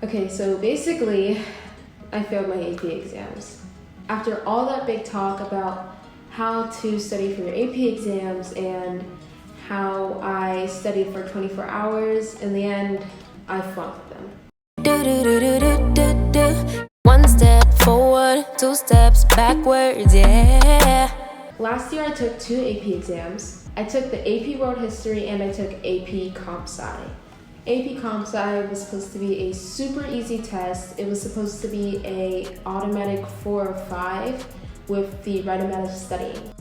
Okay, so basically, I failed my AP exams. After all that big talk about how to study for your AP exams and how I studied for 24 hours, in the end, I flunked them. One step forward, two steps backwards, yeah. Last year I took 2 AP exams. I took the AP World History and I took AP Comp Sci. AP Comp Sci was supposed to be a super easy test. It was supposed to be a automatic 4 or 5 with the right amount of studying.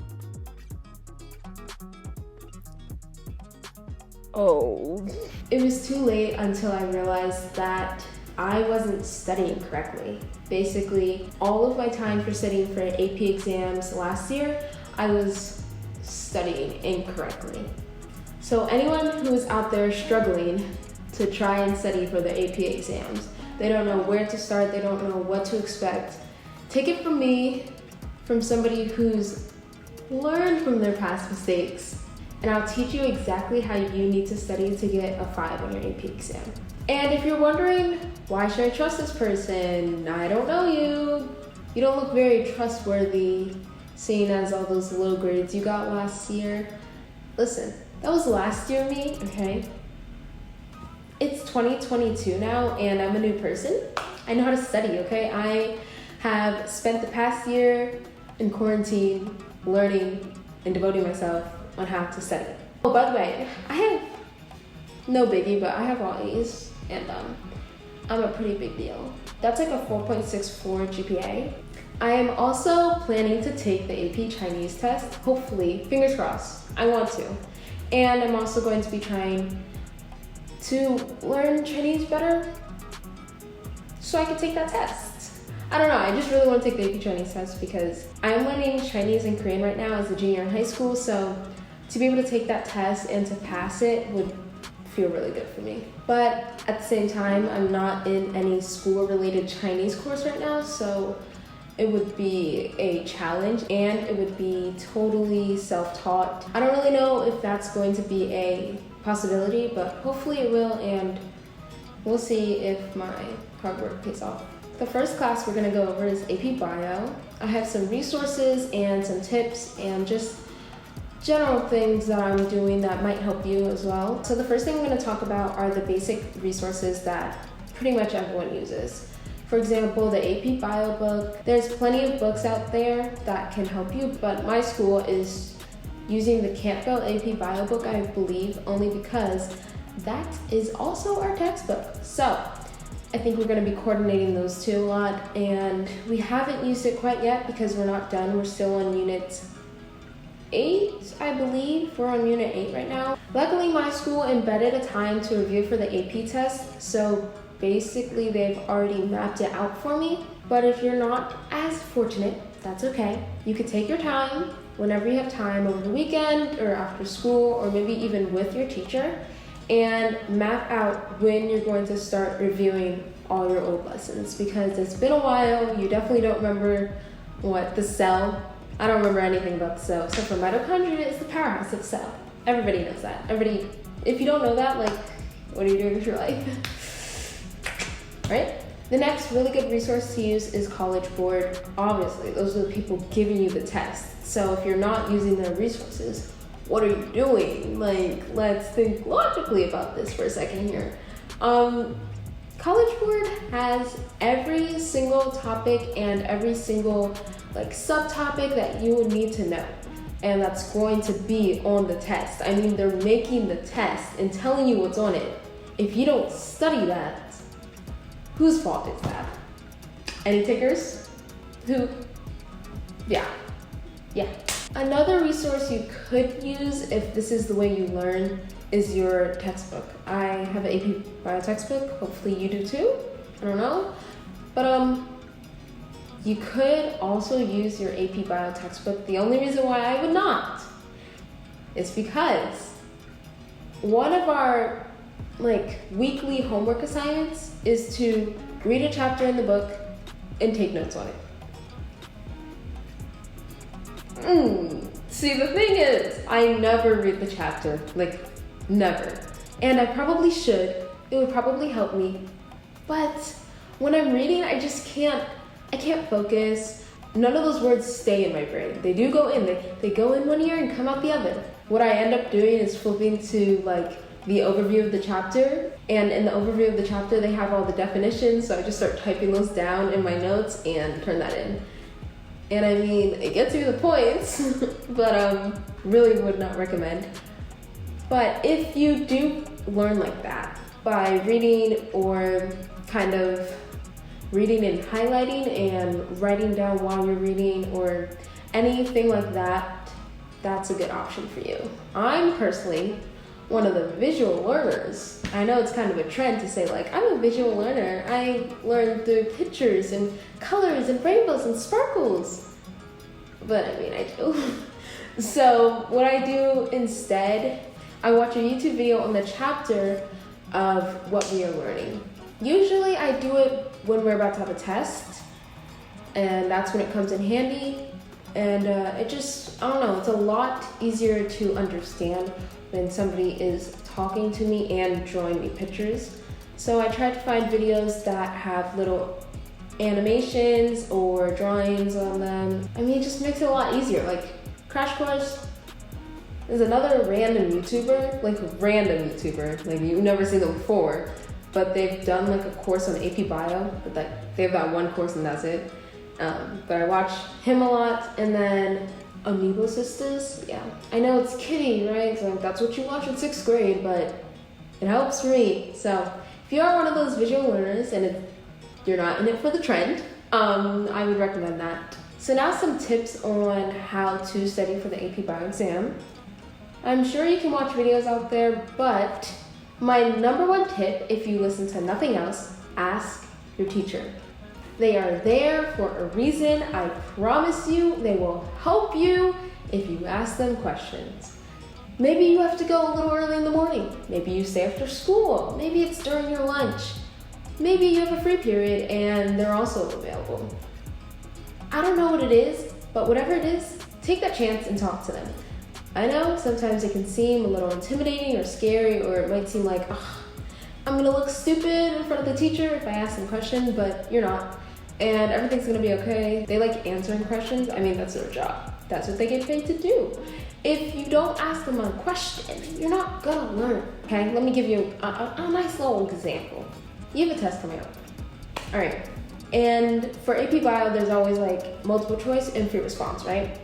Oh. It was too late until I realized that I wasn't studying correctly. Basically, all of my time for studying for AP exams last year, I was studying incorrectly. So anyone who is out there struggling to try and study for the AP exams, they don't know where to start, they don't know what to expect, take it from me, from somebody who's learned from their past mistakes, and I'll teach you exactly how you need to study to get a 5 on your AP exam. And if you're wondering, why should I trust this person? I don't know you. You don't look very trustworthy, seeing as all those low grades you got last year. Listen, that was last year me, okay? It's 2022 now, and I'm a new person. I know how to study, okay? I have spent the past year in quarantine learning and devoting myself on how to study. Oh, by the way, I have no biggie, but I have all A's, and I'm a pretty big deal. That's like a 4.64 GPA. I am also planning to take the AP Chinese test, hopefully, fingers crossed, I want to. And I'm also going to be trying to learn Chinese better so I can take that test. I don't know, I just really want to take the AP Chinese test because I'm learning Chinese and Korean right now as a junior in high school, so to be able to take that test and to pass it would feel really good for me. But at the same time, I'm not in any school-related Chinese course right now, so it would be a challenge and it would be totally self-taught. I don't really know if that's going to be a possibility, but hopefully it will, and we'll see if my hard work pays off. The first class we're gonna go over is AP Bio. I have some resources and some tips and just general things that I'm doing that might help you as well. So the first thing I'm gonna talk about are the basic resources that pretty much everyone uses. For example, the AP Bio book. There's plenty of books out there that can help you, but my school is using the Campbell AP Bio book, I believe, only because that is also our textbook. So I think we're gonna be coordinating those two a lot, and we haven't used it quite yet because we're not done. We're still on unit 8, I believe. We're on unit 8 right now. Luckily, my school embedded a time to review for the AP test, so basically they've already mapped it out for me. But if you're not as fortunate, that's okay. You could take your time whenever you have time over the weekend or after school, or maybe even with your teacher, and map out when you're going to start reviewing all your old lessons, because it's been a while. You definitely don't remember what the cell. I don't remember anything about the cell except for mitochondria is the powerhouse of the cell. Everybody knows that. Everybody, if you don't know that, like, what are you doing with your life? Right? The next really good resource to use is College Board. Obviously, those are the people giving you the test. So if you're not using their resources, what are you doing? Like, let's think logically about this for a second here. College Board has every single topic and every single subtopic that you would need to know. And that's going to be on the test. I mean, they're making the test and telling you what's on it. If you don't study that, whose fault is that? Any takers? Who? Yeah. Another resource you could use if this is the way you learn is your textbook. I have an AP Bio textbook. Hopefully you do too. I don't know. But you could also use your AP Bio textbook. The only reason why I would not is because one of our weekly homework assignments is to read a chapter in the book and take notes on it. See, the thing is, I never read the chapter, never. And I probably should. It would probably help me. But when I'm reading, I can't focus. None of those words stay in my brain. They do go in, they go in one ear and come out the other. What I end up doing is flipping to like the overview of the chapter, and in the overview of the chapter they have all the definitions, so I just start typing those down in my notes and turn that in. And I mean, it gets you the points, but really would not recommend. But if you do learn like that, by reading or kind of reading and highlighting and writing down while you're reading or anything like that, that's a good option for you. I'm personally one of the visual learners. I know it's kind of a trend to say like, I'm a visual learner. I learn through pictures and colors and rainbows and sparkles. But I mean, I do. So what I do instead, I watch a YouTube video on the chapter of what we are learning. Usually I do it when we're about to have a test, and that's when it comes in handy. And it just, I don't know, it's a lot easier to understand when somebody is talking to me and drawing me pictures. So I try to find videos that have little animations or drawings on them. I mean, it just makes it a lot easier. Like Crash Course is another random YouTuber, like you've never seen them before, but they've done like a course on AP Bio, but they have that one course and that's it. But I watch him a lot, and then Amiibo Sisters. Yeah, I know it's kiddie, right? So that's what you watch in 6th grade, but it helps for me. So if you are one of those visual learners and if you're not in it for the trend, I would recommend that. So now some tips on how to study for the AP Bio exam. I'm sure you can watch videos out there, but my number one tip, if you listen to nothing else, ask your teacher. They are there for a reason. I promise you, they will help you if you ask them questions. Maybe you have to go a little early in the morning. Maybe you stay after school. Maybe it's during your lunch. Maybe you have a free period and they're also available. I don't know what it is, but whatever it is, take that chance and talk to them. I know sometimes it can seem a little intimidating or scary, or it might seem like, I'm gonna look stupid in front of the teacher if I ask them a question, but you're not. And everything's gonna be okay. They like answering questions. I mean, that's their job. That's what they get paid to do. If you don't ask them a question, you're not gonna learn, okay? Let me give you a nice little example. You have a test coming up. All right, and for AP Bio, there's always like multiple choice and free response, right?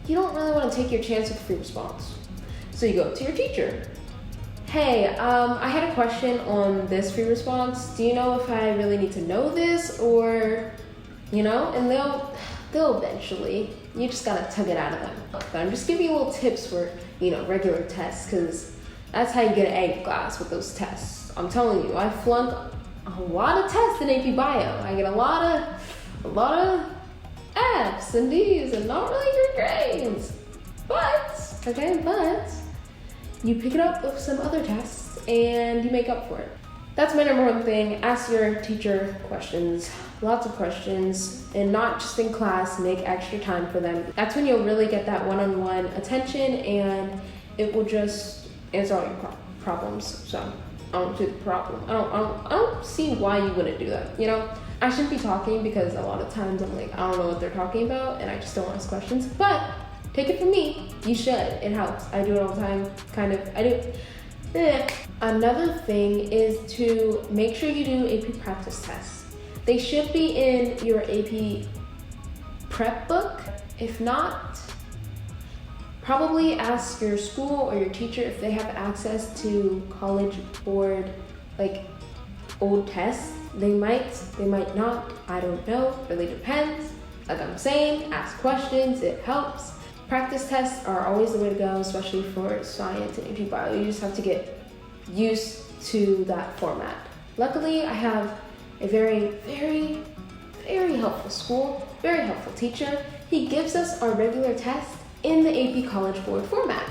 You don't really wanna take your chance with free response. So you go to your teacher. Hey, I had a question on this free response. Do you know if I really need to know this, or, and they'll eventually, you just gotta tug it out of them. But I'm just giving you little tips for, regular tests, because that's how you get an A class with those tests. I'm telling you, I flunk a lot of tests in AP Bio. I get a lot of F's and D's and not really good grades. But you pick it up with some other tests and you make up for it. That's my number one thing. Ask your teacher questions, lots of questions, and not just in class, make extra time for them. That's when you'll really get that one-on-one attention, and it will just answer all your problems. So I don't see the problem. I don't see why you wouldn't do that. I shouldn't be talking because a lot of times I'm like, I don't know what they're talking about and I just don't ask questions. But take it from me, you should. It helps. I do it all the time, kind of. I do. Another thing is to make sure you do AP practice tests. They should be in your AP prep book. If not, probably ask your school or your teacher if they have access to College Board, like old tests. They might not, I don't know, really depends. Like I'm saying, ask questions, it helps. Practice tests are always the way to go, especially for science and AP Bio. You just have to get used to that format. Luckily, I have a very, very, very helpful school, very helpful teacher. He gives us our regular tests in the AP College Board format.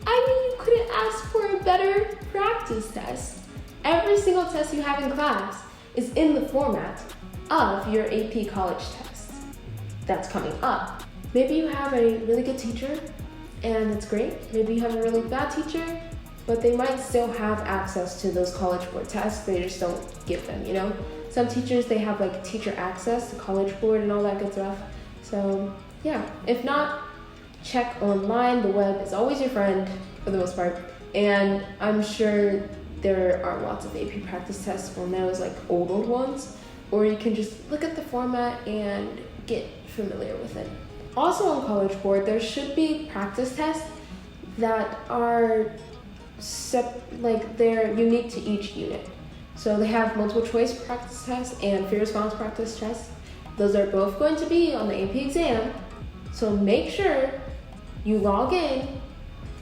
I mean, you couldn't ask for a better practice test. Every single test you have in class is in the format of your AP college test that's coming up. Maybe you have a really good teacher and it's great. Maybe you have a really bad teacher but they might still have access to those College Board tests. They just don't give them, you know? Some teachers, they have like teacher access to College Board and all that good stuff. So yeah, if not, check online. The web is always your friend for the most part. And I'm sure there are lots of AP practice tests on those, like old ones, or you can just look at the format and get familiar with it. Also on College Board, there should be practice tests that are they're unique to each unit. So they have multiple choice practice tests and free response practice tests. Those are both going to be on the AP exam. So make sure you log in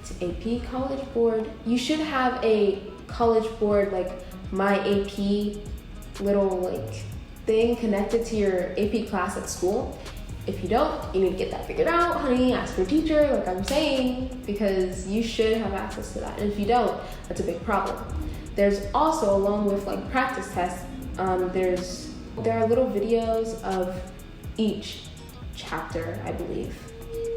to AP College Board. You should have a College Board, like my AP little like thing connected to your AP class at school. If you don't, you need to get that figured out, honey. Ask your teacher, like I'm saying, because you should have access to that. And if you don't, that's a big problem. There's also, along with like practice tests, there are little videos of each chapter, I believe.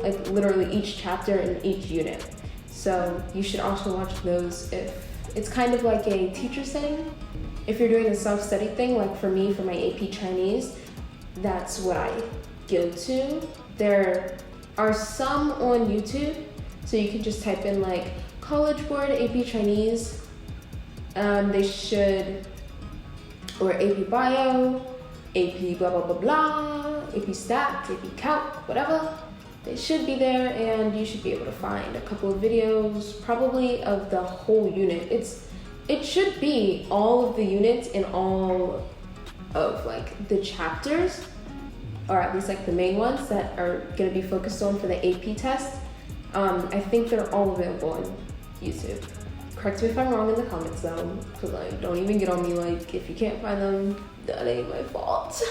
Like literally each chapter in each unit. So you should also watch those if it's kind of like a teacher setting. If you're doing a self-study thing, like for me, for my AP Chinese, that's what I go to. There are some on YouTube, so you can just type in like College Board AP Chinese. They should, or AP Bio, AP blah blah blah blah, AP Stats, AP Calc, whatever. They should be there, and you should be able to find a couple of videos, probably of the whole unit. It should be all of the units in all of like the chapters, or at least like the main ones that are going to be focused on for the AP test. I think they're all available on YouTube. Correct me if I'm wrong in the comments though, because like don't even get on me like if you can't find them, that ain't my fault.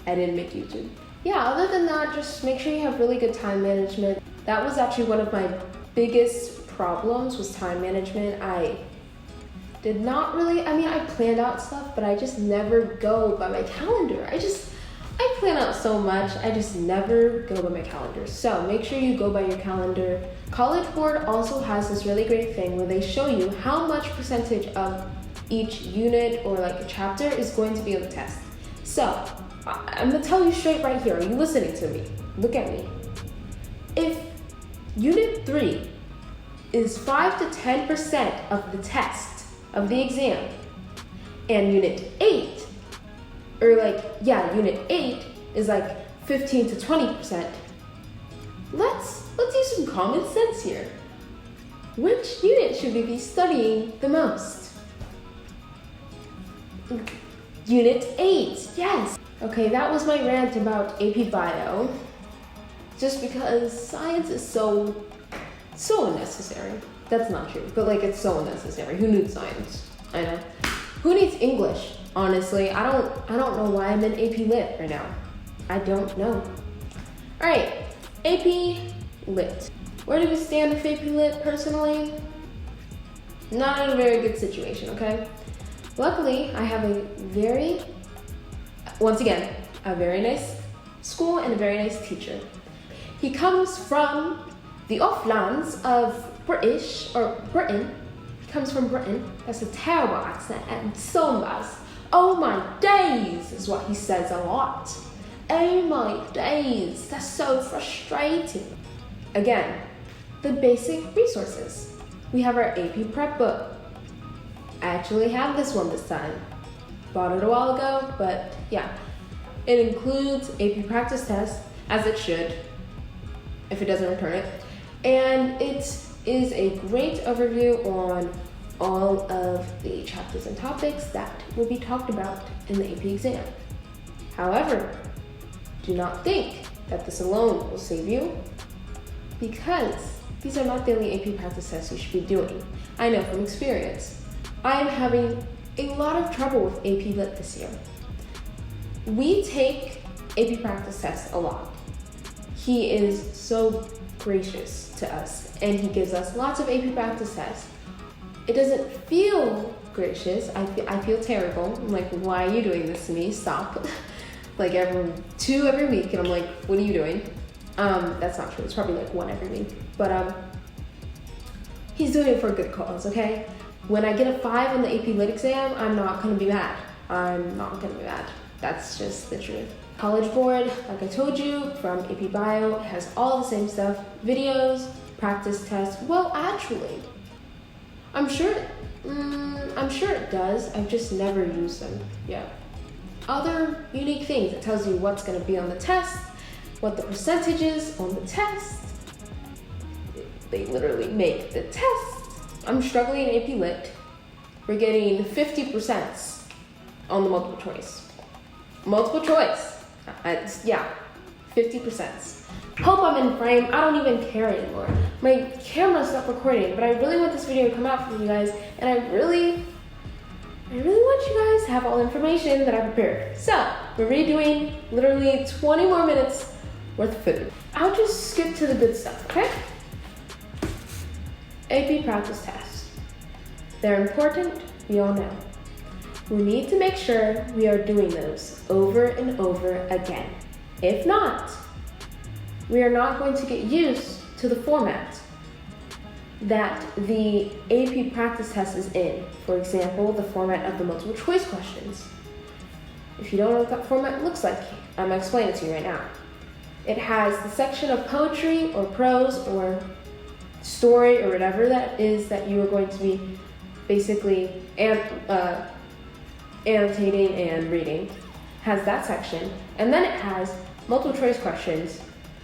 I didn't make YouTube. Yeah, other than that, just make sure you have really good time management. That was actually one of my biggest problems, was time management. I did not really, I planned out stuff, but I just never go by my calendar. I plan out so much, I just never go by my calendar. So make sure you go by your calendar. College Board also has this really great thing where they show you how much percentage of each unit or like a chapter is going to be on the test. So I'm gonna tell you straight right here. Are you listening to me? Look at me. If Unit 3 is 5 to 10% of the test, of the exam, and Unit 8, Unit 8 is like 15 to 20%, let's use some common sense here. Which unit should we be studying the most? Unit 8, yes. Okay, that was my rant about AP Bio. Just because science is so unnecessary. That's not true, but like it's so unnecessary. Who needs science? I know. Who needs English? Honestly, I don't know why I'm in AP Lit right now. I don't know. All right, AP Lit. Where do we stand with AP Lit personally? Not in a very good situation, okay? Luckily, I have a very nice school and a very nice teacher. He comes from the offlands of Britain. He comes from Britain. That's a terrible accent, and so bad. Oh my days is what he says a lot. Oh my days, that's so frustrating. Again, the basic resources. We have our AP prep book. I actually have this one this time. Bought it a while ago, but yeah. It includes AP practice tests, as it should, if it doesn't return it. And it is a great overview on all of the chapters and topics that will be talked about in the AP exam. However, do not think that this alone will save you, because these are not the only AP practice tests you should be doing. I know from experience. I am having a lot of trouble with AP Lit this year. We take AP practice tests a lot. He is so gracious to us, and he gives us lots of AP practice tests. It doesn't feel gracious. I feel terrible. I'm like, why are you doing this to me? Stop. Like two every week, and I'm like, what are you doing? That's not true. It's probably like one every week. But he's doing it for a good cause, okay? When I get a 5 on the AP Lit exam, I'm not gonna be mad. I'm not gonna be mad. That's just the truth. College Board, like I told you, from AP Bio, has all the same stuff. Videos, practice tests. Well, actually, I'm sure it does. I've just never used them yet. Other unique things. It tells you what's gonna be on the test, what the percentage is on the test. They literally make the test. I'm struggling in AP Lit. We're getting 50% on the multiple choice. Multiple choice. 50%. Hope I'm in frame. I don't even care anymore. My camera stopped recording, but I really want this video to come out for you guys, and I really want you guys to have all the information that I prepared. So, we're redoing literally 20 more minutes worth of food. I'll just skip to the good stuff, okay? AP practice tests. They're important, we all know. We need to make sure we are doing those over and over again. If not, we are not going to get used to the format that the AP practice test is in. For example, the format of the multiple choice questions. If you don't know what that format looks like, I'm gonna explain it to you right now. It has the section of poetry or prose or story or whatever that is that you are going to be basically annotating and reading. Has that section, and then it has multiple choice questions,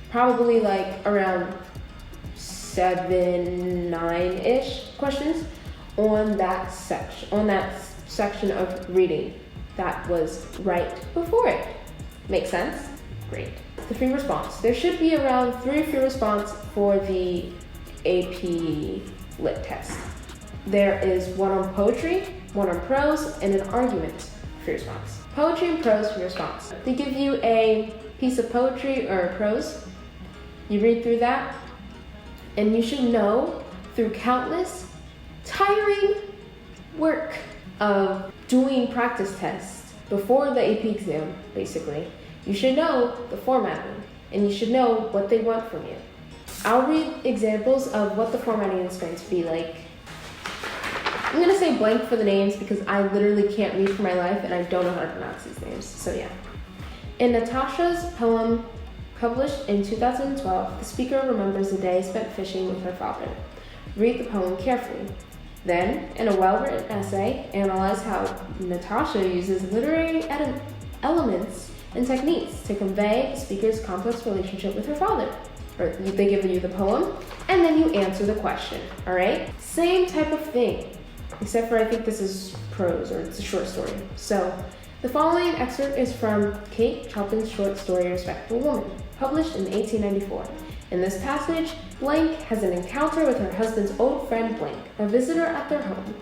probably like around 7, 9-ish questions on that section of reading that was right before it. Make sense? Great. The free response. There should be around 3 free response for the AP Lit test. There is one on poetry, one on prose, and an argument free response. Poetry and prose free response. They give you a piece of poetry or prose. You read through that, and you should know through countless tiring work of doing practice tests before the AP exam, basically. You should know the formatting, and you should know what they want from you. I'll read examples of what the formatting is going to be like. I'm gonna say blank for the names because I literally can't read for my life and I don't know how to pronounce these names, so yeah. In Natasha's poem published in 2012, the speaker remembers a day spent fishing with her father. Read the poem carefully. Then, in a well-written essay, analyze how Natasha uses literary elements and techniques to convey the speaker's complex relationship with her father. Or they give you the poem, and then you answer the question, all right? Same type of thing, except for I think this is prose, or it's a short story. So, the following excerpt is from Kate Chopin's short story, Respectable Woman, published in 1894. In this passage, Blank has an encounter with her husband's old friend Blank, a visitor at their home.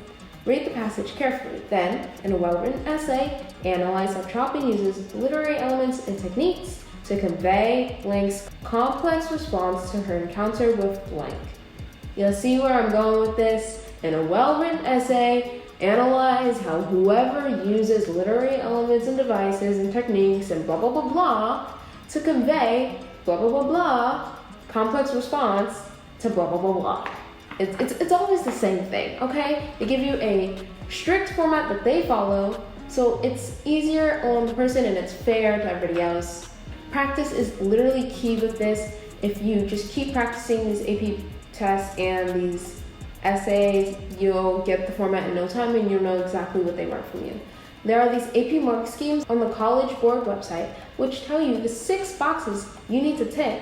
Read the passage carefully. Then, in a well-written essay, analyze how Chopin uses literary elements and techniques to convey Blank's complex response to her encounter with Blank. You'll see where I'm going with this. In a well-written essay, analyze how whoever uses literary elements and devices and techniques and blah blah blah blah to convey blah blah blah blah complex response to blah blah blah blah. It's always the same thing, okay? They give you a strict format that they follow, so it's easier on the person and it's fair to everybody else. Practice is literally key with this. If you just keep practicing these AP tests and these essays, you'll get the format in no time and you'll know exactly what they want from you. There are these AP mark schemes on the College Board website which tell you the 6 boxes you need to tick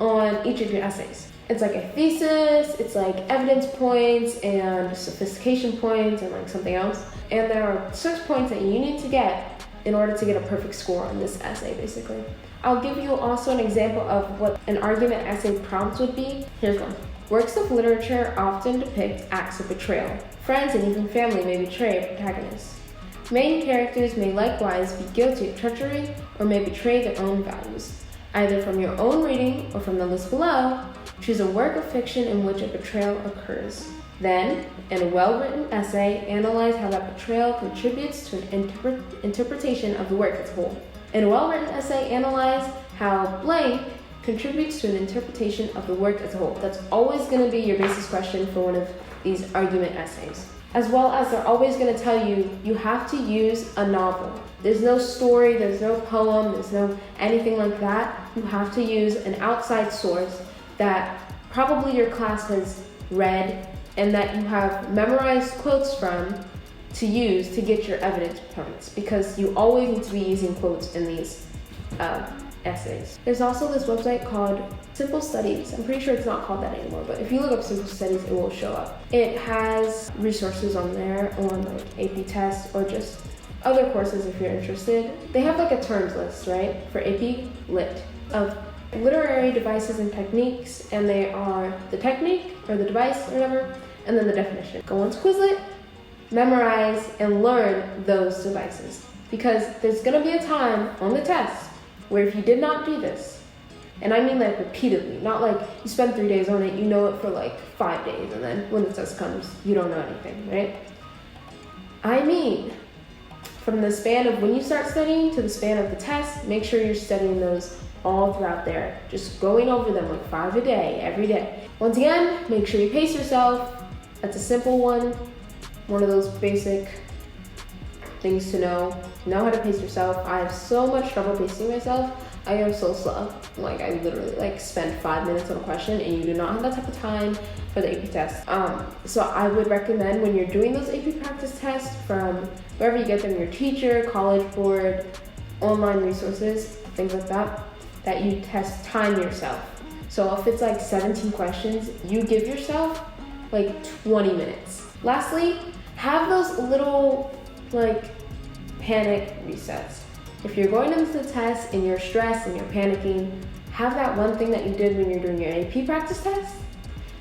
on each of your essays. It's like a thesis, it's like evidence points and sophistication points and like something else. And there are 6 points that you need to get in order to get a perfect score on this essay, basically. I'll give you also an example of what an argument essay prompt would be. Here's one. Works of literature often depict acts of betrayal. Friends and even family may betray a protagonist. Main characters may likewise be guilty of treachery or may betray their own values. Either from your own reading or from the list below, choose a work of fiction in which a betrayal occurs. Then, in a well-written essay, analyze how that betrayal contributes to an interpretation of the work as a whole. In a well-written essay, analyze how blank contributes to an interpretation of the work as a whole. That's always going to be your basis question for one of these argument essays. As well as they're always going to tell you, you have to use a novel. There's no story, there's no poem, there's no anything like that. You have to use an outside source that probably your class has read and that you have memorized quotes from to use to get your evidence points, because you always need to be using quotes in these essays. There's also this website called Simple Studies. I'm pretty sure it's not called that anymore, but if you look up Simple Studies, it will show up. It has resources on there on like AP tests or just other courses if you're interested. They have like a terms list, right, for AP Lit of literary devices and techniques, and they are the technique or the device or whatever, and then the definition. Go on to Quizlet, memorize, and learn those devices, because there's gonna be a time on the test where if you did not do this, and I mean like repeatedly, not like you spend 3 days on it, you know it for like 5 days, and then when the test comes, you don't know anything, right? I mean, from the span of when you start studying to the span of the test, make sure you're studying those all throughout there. Just going over them like 5 a day, every day. Once again, make sure you pace yourself. That's a simple one. One of those basic things to know. Know how to pace yourself. I have so much trouble pacing myself. I am so slow. Like I literally like spend 5 minutes on a question, and you do not have that type of time for the AP test. So I would recommend when you're doing those AP practice tests from wherever you get them, your teacher, college board, online resources, things like that, that you time yourself. So if it's like 17 questions, you give yourself like 20 minutes. Lastly, have those little like panic resets. If you're going into the test and you're stressed and you're panicking, have that one thing that you did when you're doing your AP practice test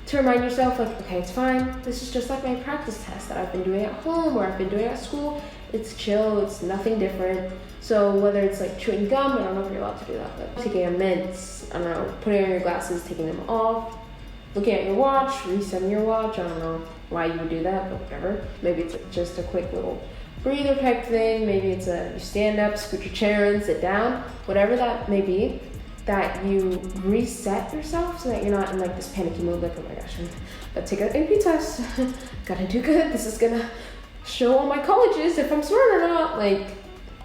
to remind yourself like, okay, it's fine. This is just like my practice test that I've been doing at home or I've been doing at school. It's chill, it's nothing different. So whether it's like chewing gum, I don't know if you're allowed to do that, but taking a mints, I don't know, putting on your glasses, taking them off, looking at your watch, resetting your watch, I don't know why you would do that, but whatever. Maybe it's just a quick little breather type thing, maybe it's you stand up, scoot your chair in, sit down, whatever that may be, that you reset yourself so that you're not in like this panicky mode, like, oh my gosh, I'm about to take an AP test, gotta do good, this is gonna show all my colleges if I'm smart or not, like,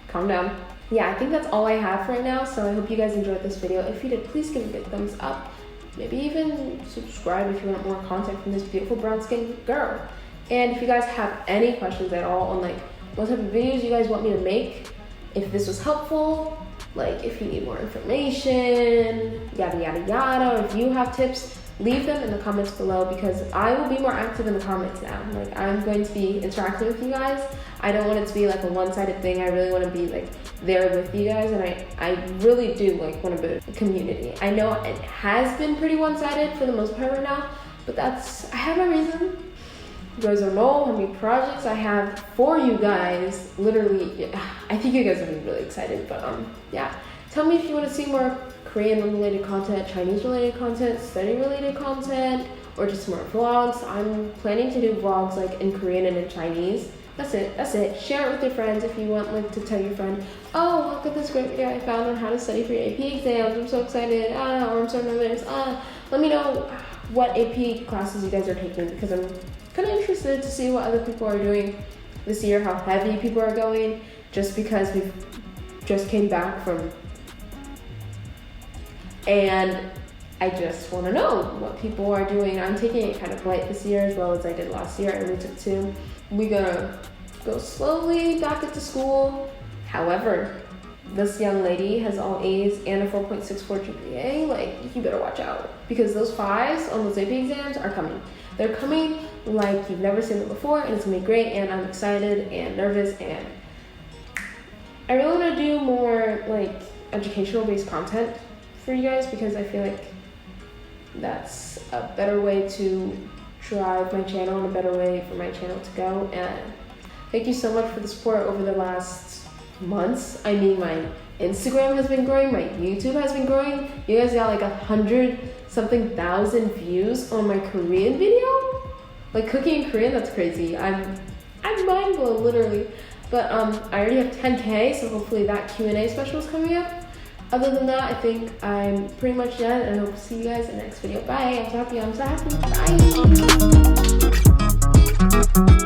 calm down. Yeah, I think that's all I have for right now, so I hope you guys enjoyed this video. If you did, please give it a big thumbs up. Maybe even subscribe if you want more content from this beautiful brown skinned girl. And if you guys have any questions at all on like what type of videos you guys want me to make, if this was helpful, like if you need more information, yada yada yada, or if you have tips, leave them in the comments below, because I will be more active in the comments now. Like I'm going to be interacting with you guys. I don't want it to be like a one-sided thing. I really want to be like there with you guys, and I really do like want to build a community. I know it has been pretty one-sided for the most part right now, but I have my reason. You guys don't know how many projects I have for you guys. Literally, I think you guys will be really excited, but yeah. Tell me if you want to see more Korean-related content, Chinese-related content, study-related content, or just more vlogs. I'm planning to do vlogs like in Korean and in Chinese. That's it. Share it with your friends if you want like to tell your friend, oh, look at this great video I found on how to study for your AP exams. I'm so excited. Or I'm so nervous. Let me know what AP classes you guys are taking, because I'm kind of interested to see what other people are doing this year, how heavy people are going, just because we've just came back from, and I just want to know what people are doing. I'm taking it kind of light this year as well as I did last year. I only took 2. We're gonna go slowly back into school. However, this young lady has all A's and a 4.64 GPA. Like, you better watch out, because those 5s on those AP exams are coming. They're coming like you've never seen them before, and it's gonna be great, and I'm excited and nervous, and I really want to do more like educational based content for you guys, because I feel like that's a better way to drive my channel and a better way for my channel to go. And thank you so much for the support over the last months. I mean, my Instagram has been growing, my YouTube has been growing. You guys got like 100-something thousand views on my Korean video, like cooking in Korean. That's crazy. I'm mind blown, literally. But I already have 10K, so hopefully that Q&A special is coming up. Other than that, I think I'm pretty much done, and I hope to see you guys in the next video. Bye. I'm so happy. Bye.